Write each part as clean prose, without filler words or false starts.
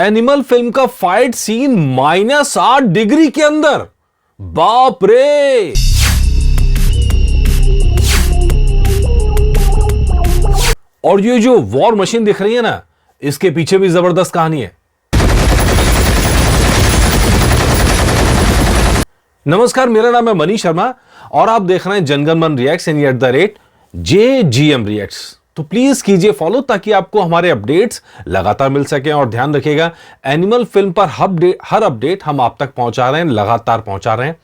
Animal film का fight scene -8 degree के अंदर। बाप रे। और ये जो वॉर मशीन दिख रही है ना, इसके पीछे भी जबरदस्त कहानी है। नमस्कार, मेरा नाम है मनीष शर्मा और आप देख रहे हैं जनगण मन रिएक्ट्स @JGM रिएक्ट्स। तो प्लीज कीजिए फॉलो ताकि आपको हमारे अपडेट्स लगातार मिल सके। और ध्यान रखिएगा, एनिमल फिल्म पर हर अपडेट हम आप तक पहुंचा रहे हैं, लगातार पहुंचा रहे हैं।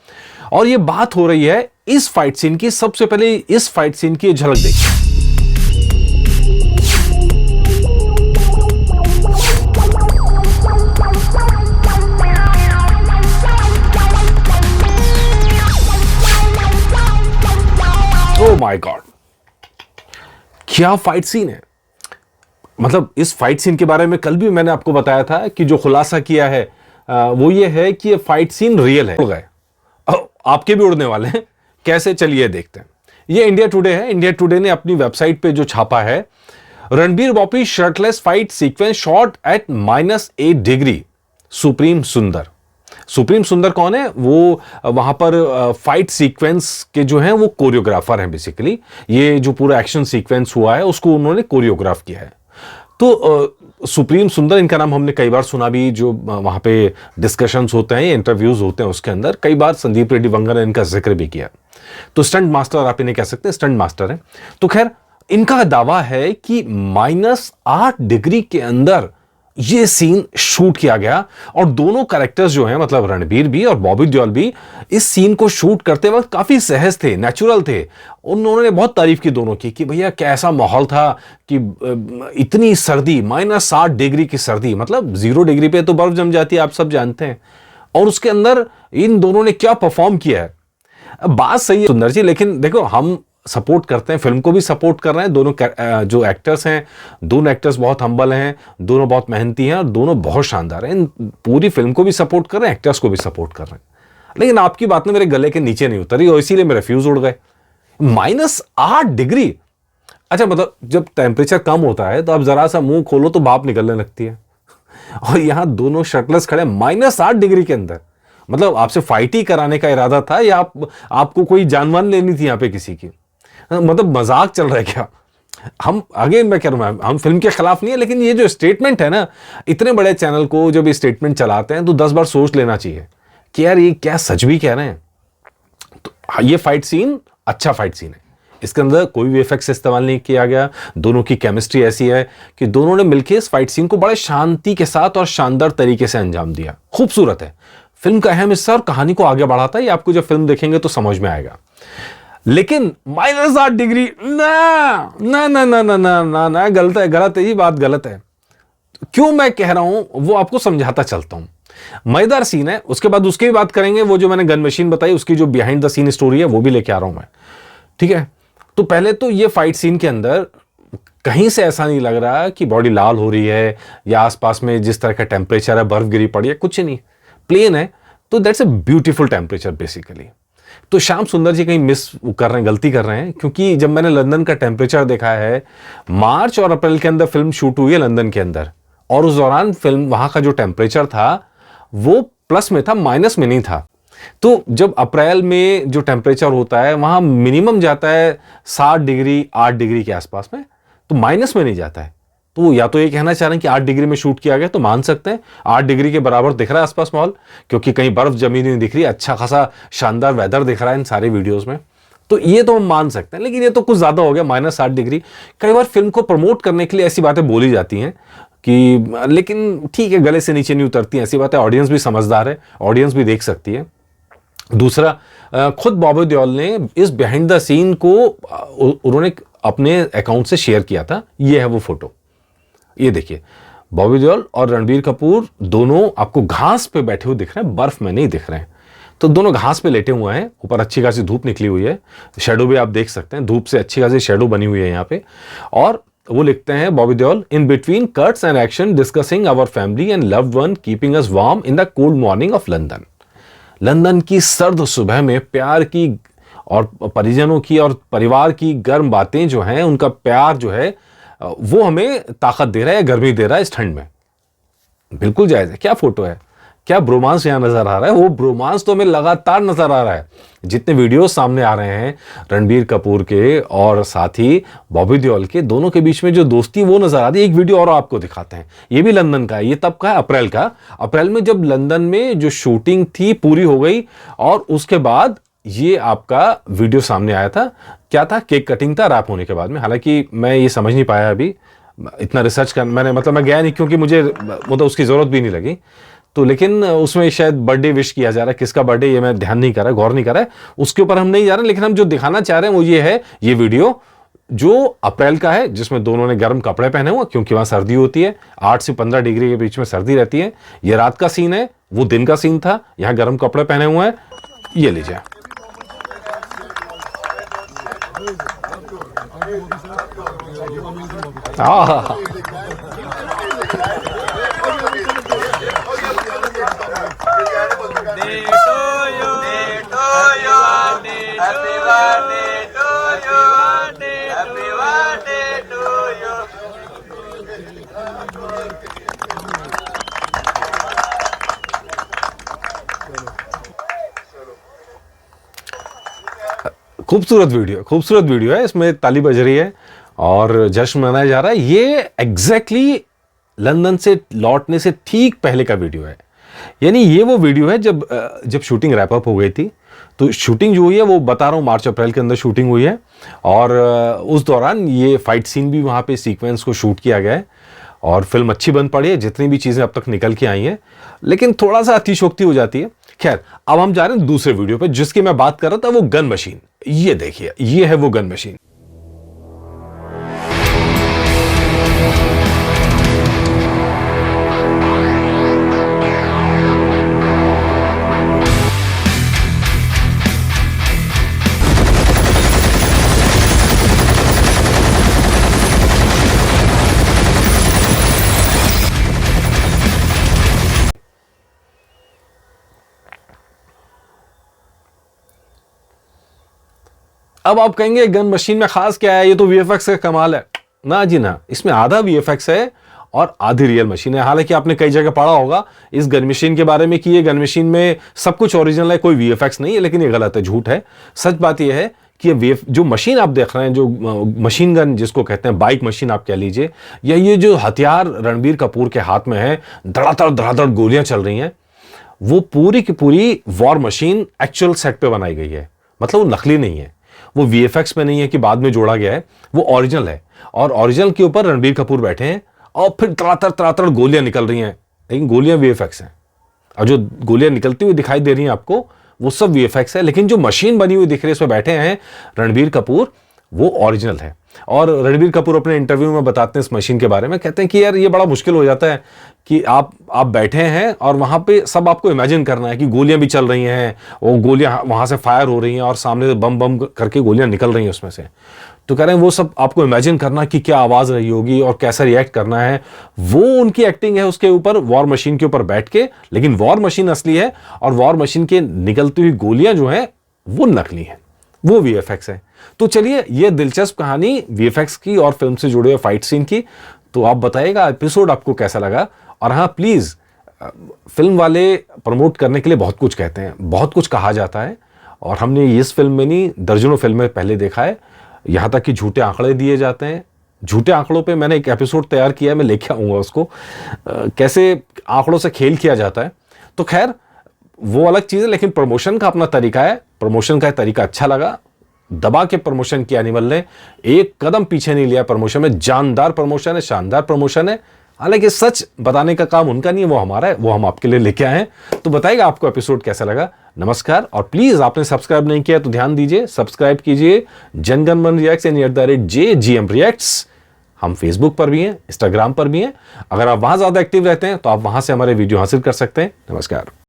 और ये बात हो रही है इस फाइट सीन की। सबसे पहले इस फाइट सीन की झलक देखिए। ओह माय गॉड, क्या फाइट सीन है। मतलब इस फाइट सीन के बारे में कल भी मैंने आपको बताया था कि जो खुलासा किया है वो ये है कि ये फाइट सीन रियल है। उड़ गए, आपके भी उड़ने वाले हैं। कैसे, चलिए देखते हैं। ये इंडिया टुडे है। इंडिया टुडे ने अपनी वेबसाइट पे जो छापा है, Ranbir Bobby shirtless fight sequence shot at -8 degree, supreme सुंदर। सुप्रीम सुंदर कौन है? वो वहां पर फाइट सीक्वेंस के जो हैं वो कोरियोग्राफर हैं बेसिकली। ये जो पूरा एक्शन सीक्वेंस हुआ है उसको उन्होंने कोरियोग्राफ किया है। तो सुप्रीम सुंदर, इनका नाम हमने कई बार सुना भी, जो वहां पे डिस्कशंस होते हैं, इंटरव्यूज होते हैं, उसके अंदर कई बार संदीप रेड्डी वंगा ने इनका जिक्र भी किया। तो स्टंट मास्टर आप इन्हें कह सकते हैं, स्टंट मास्टर है। तो खैर, इनका दावा है कि -8 डिग्री के अंदर ये सीन शूट किया गया। और दोनों कैरेक्टर्स जो हैं, मतलब रणबीर भी और बॉबी देओल भी, इस सीन को शूट करते वक्त काफी सहज थे, नेचुरल थे। उन्होंने बहुत तारीफ की दोनों की कि भैया कैसा माहौल था, कि इतनी सर्दी, -8 डिग्री की सर्दी, मतलब 0 डिग्री पे तो बर्फ जम जाती है, आप सब जानते हैं। और उसके अंदर इन दोनों ने क्या परफॉर्म किया है। बात सही है सुंदर जी, लेकिन देखो, हम सपोर्ट करते हैं, फिल्म को भी सपोर्ट कर रहे हैं। दोनों जो एक्टर्स हैं, दोनों एक्टर्स बहुत हम्बल हैं, दोनों बहुत मेहनती हैं और दोनों बहुत शानदार हैं। पूरी फिल्म को भी सपोर्ट कर रहे हैं, एक्टर्स को भी सपोर्ट कर रहे हैं। लेकिन आपकी बात में मेरे गले के नीचे नहीं उतरी और इसीलिए मेरे फ्यूज उड़ गए। -8 डिग्री। अच्छा, मतलब जब टेम्परेचर कम होता है तो आप जरा सा मुंह खोलो तो भाप निकलने लगती है। और यहां दोनों शर्टलेस खड़े -8 डिग्री के अंदर। मतलब आपसे फाइट ही कराने का इरादा था या आपको कोई जानवान लेनी थी यहां पे किसी की? मतलब मजाक चल रहा है क्या? हम अगेन मैं कह रहा हूं, हम फिल्म के खिलाफ नहीं है, लेकिन ये जो स्टेटमेंट है ना, इतने बड़े चैनल को जब ये स्टेटमेंट चलाते हैं तो 10 बार सोच लेना चाहिए कि यार ये क्या सच भी कह रहे हैं। तो ये फाइट सीन अच्छा फाइट सीन है। इसके अंदर कोई भी इफेक्ट्स इस्तेमाल नहीं किया गया। दोनों की केमिस्ट्री ऐसी है कि दोनों ने मिलकर इस फाइट सीन को बड़े शांति के साथ और शानदार तरीके से अंजाम दिया। खूबसूरत है। फिल्म का अहम हिस्सा और कहानी को आगे बढ़ाता है। ये आपको जब फिल्म देखेंगे तो समझ में आएगा। लेकिन -8 डिग्री, ना ना ना ना ना ना ना ना, गलत है, गलत है, ये बात गलत है। क्यों मैं कह रहा हूं वो आपको समझाता चलता हूं। मजेदार सीन है, उसके बाद उसकी भी बात करेंगे। वो जो मैंने गन मशीन बताई, उसकी जो बिहाइंड द सीन स्टोरी है वो भी लेके आ रहा हूं मैं, ठीक है। तो पहले तो ये फाइट सीन के अंदर कहीं से ऐसा नहीं लग रहा कि बॉडी लाल हो रही है या आसपास में जिस तरह का टेम्परेचर है, बर्फ गिरी पड़ी है, कुछ नहीं, प्लेन है। तो that's a beautiful temperature basically. तो श्याम सुंदर जी कहीं मिस कर रहे हैं, गलती कर रहे हैं, क्योंकि जब मैंने लंदन का टेम्परेचर देखा है, मार्च और अप्रैल के अंदर फिल्म शूट हुई है लंदन के अंदर, और उस दौरान फिल्म वहां का जो टेम्परेचर था वो प्लस में था, माइनस में नहीं था। तो जब अप्रैल में जो टेम्परेचर होता है वहां मिनिमम जाता है 7 डिग्री 8 डिग्री के आसपास में, तो माइनस में नहीं जाता है। तो या तो ये कहना चाह रहे हैं कि 8 डिग्री में शूट किया गया, तो मान सकते हैं 8 डिग्री के बराबर दिख रहा है आसपास माहौल, क्योंकि कहीं बर्फ जमी नहीं दिख रही, अच्छा खासा शानदार वेदर दिख रहा है इन सारे वीडियोस में। तो ये तो हम मान सकते हैं। लेकिन ये तो कुछ ज्यादा हो गया, -8 डिग्री। कई बार फिल्म को प्रमोट करने के लिए ऐसी बातें बोली जाती हैं कि, लेकिन ठीक है, गले से नीचे नहीं उतरती ऐसी बातें। ऑडियंस भी समझदार है, ऑडियंस भी देख सकती है। दूसरा, खुद बॉबी देओल ने इस बिहाइंड द सीन को उन्होंने अपने अकाउंट से शेयर किया था। ये है वो फोटो, ये देखिए। बॉबी देओल और रणबीर कपूर दोनों आपको घास पे बैठे हुए दिख रहे हैं, बर्फ में नहीं दिख रहे हैं। तो दोनों घास पे लेटे हुए हैं, ऊपर अच्छी खासी धूप निकली हुई है, शेडो भी आप देख सकते हैं, धूप से अच्छी खासी शेडो बनी हुई है यहाँ पे। और वो लिखते हैं Bobby Deol, in between cuts and action discussing our family and loved one keeping us warm in the cold morning of London. London की सर्द सुबह में प्यार की और परिजनों की और परिवार की गर्म बातें जो हैं, उनका प्यार जो है वो हमें ताकत दे रहा है, गर्मी दे रहा है इस ठंड में। बिल्कुल जायज है। क्या फोटो है, क्या ब्रोमांस यहां नजर आ रहा है, वो ब्रोमांस तो हमें लगातार नजर आ रहा है। जितने वीडियोस सामने आ रहे हैं रणबीर कपूर के और साथ ही बॉबी देओल के, दोनों के बीच में जो दोस्ती वो नजर आ रही है। एक वीडियो और आपको दिखाते हैं, ये भी लंदन का है, ये तब का है अप्रैल का। अप्रैल में जब लंदन में जो शूटिंग थी पूरी हो गई और उसके बाद ये आपका वीडियो सामने आया था। क्या था, केक कटिंग था रैप होने के बाद में। हालांकि मैं ये समझ नहीं पाया अभी, इतना रिसर्च कर मैंने, मतलब मैं गया नहीं क्योंकि मुझे मतलब उसकी जरूरत भी नहीं लगी। तो लेकिन उसमें शायद बर्थडे विश किया जा रहा है, किसका बर्थडे ये मैं ध्यान नहीं कर रहा, गौर नहीं कर रहा है, उसके ऊपर हम नहीं जा रहे। लेकिन हम जो दिखाना चाह रहे हैं वो ये है, ये वीडियो जो अप्रैल का है, जिसमें दोनों ने गर्म कपड़े पहने हुए क्योंकि वहां सर्दी होती है, 8 से 15 डिग्री के बीच में सर्दी रहती है। ये रात का सीन है, वो दिन का सीन था, यहां गर्म कपड़े पहने हुए हैं। ये लीजिए, खूबसूरत वीडियो है। इसमें ताली बज रही है और जश्न मनाया जा रहा है। ये एग्जैक्टली लंदन से लौटने से ठीक पहले का वीडियो है। यानी ये वो वीडियो है जब शूटिंग रैप अप हो गई थी। तो शूटिंग जो हुई है वो बता रहा हूँ मार्च अप्रैल के अंदर शूटिंग हुई है और उस दौरान ये फाइट सीन भी वहाँ पे सीक्वेंस को शूट किया गया है और फिल्म अच्छी बन पड़ी है। जितनी भी चीज़ें अब तक निकल के आई हैं, लेकिन थोड़ा सा अतिशोक्ति हो जाती है। खैर, अब हम जा रहे हैं दूसरे वीडियो पे जिसकी मैं बात कर रहा था, वो गन मशीन। ये देखिए, ये है वो गन मशीन। अब आप कहेंगे गन मशीन में खास क्या है, ये तो वीएफएक्स का कमाल है। ना जी ना, इसमें आधा वीएफएक्स है और आधी रियल मशीन है। हालांकि आपने कई जगह पढ़ा होगा इस गन मशीन के बारे में कि ये गन मशीन में सब कुछ ओरिजिनल है, कोई वीएफएक्स नहीं है, लेकिन ये गलत है, झूठ है। सच बात यह है कि जो मशीन आप देख रहे हैं, जो मशीन गन जिसको कहते हैं, बाइक मशीन आप कह लीजिए, या ये जो हथियार रणबीर कपूर के हाथ में है, धड़ाधड़ गोलियां चल रही हैं, वो पूरी की पूरी वॉर मशीन एक्चुअल सेट पे बनाई गई है। मतलब वो नकली नहीं है, वो वीएफएक्स में नहीं है कि बाद में जोड़ा गया है, वो ओरिजिनल है। और ओरिजिनल के ऊपर रणबीर कपूर बैठे हैं और फिर तड़ातड़ गोलियां निकल रही हैं, लेकिन गोलियां वीएफएक्स हैं। और जो गोलियां निकलती हुई दिखाई दे रही हैं आपको, वो सब वीएफएक्स है। लेकिन जो मशीन बनी हुई दिख रही है, इसमें बैठे हैं रणबीर कपूर, वो ओरिजिनल है। और रणबीर कपूर अपने इंटरव्यू में बताते हैं इस मशीन के बारे में, कहते हैं कि यार ये बड़ा मुश्किल हो जाता है कि आप बैठे हैं और वहां पे सब आपको इमेजिन करना है कि गोलियां भी चल रही हैं, वो गोलियां वहां से फायर हो रही हैं और सामने से बम बम करके गोलियां निकल रही हैं उसमें से। तो कह रहे हैं वो सब आपको इमेजिन करना कि क्या आवाज रही होगी और कैसा रिएक्ट करना है, वो उनकी एक्टिंग है उसके ऊपर, वॉर मशीन के ऊपर बैठ के। लेकिन वॉर मशीन असली है और वॉर मशीन के निकलती हुई गोलियां जो हैं वो नकली हैं, वो वीएफएक्स है। तो चलिए, ये दिलचस्प कहानी वीएफएक्स की और फिल्म से जुड़े हुए फाइट सीन की। तो आप बताइएगा एपिसोड आपको कैसा लगा। और हाँ, प्लीज, फिल्म वाले प्रमोट करने के लिए बहुत कुछ कहते हैं, बहुत कुछ कहा जाता है, और हमने इस फिल्म में नहीं दर्जनों फिल्में पहले देखा है। यहां तक कि झूठे आंकड़े दिए जाते हैं। झूठे आंकड़ों पे मैंने एक एपिसोड तैयार किया है, मैं लेके आऊंगा उसको, कैसे आंकड़ों से खेल किया जाता है। तो खैर, वो अलग चीज है, लेकिन प्रमोशन का अपना तरीका है। प्रमोशन का तरीका अच्छा लगा, दबा के प्रमोशन किया एनिमल ने, एक कदम पीछे नहीं लिया प्रमोशन में। जानदार प्रमोशन है, शानदार प्रमोशन है। हालांकि सच बताने का काम उनका नहीं है, वो हमारा है, वो हम आपके लिए लेके आए हैं। तो बताइएगा आपको एपिसोड कैसा लगा। नमस्कार। और प्लीज, आपने सब्सक्राइब नहीं किया तो ध्यान दीजिए, सब्सक्राइब कीजिए जनगण मन रिएक्ट्स @JGM Reacts। हम फेसबुक पर भी हैं, इंस्टाग्राम पर भी हैं। अगर आप वहां ज्यादा एक्टिव रहते हैं तो आप वहां से हमारे वीडियो हासिल कर सकते हैं। नमस्कार।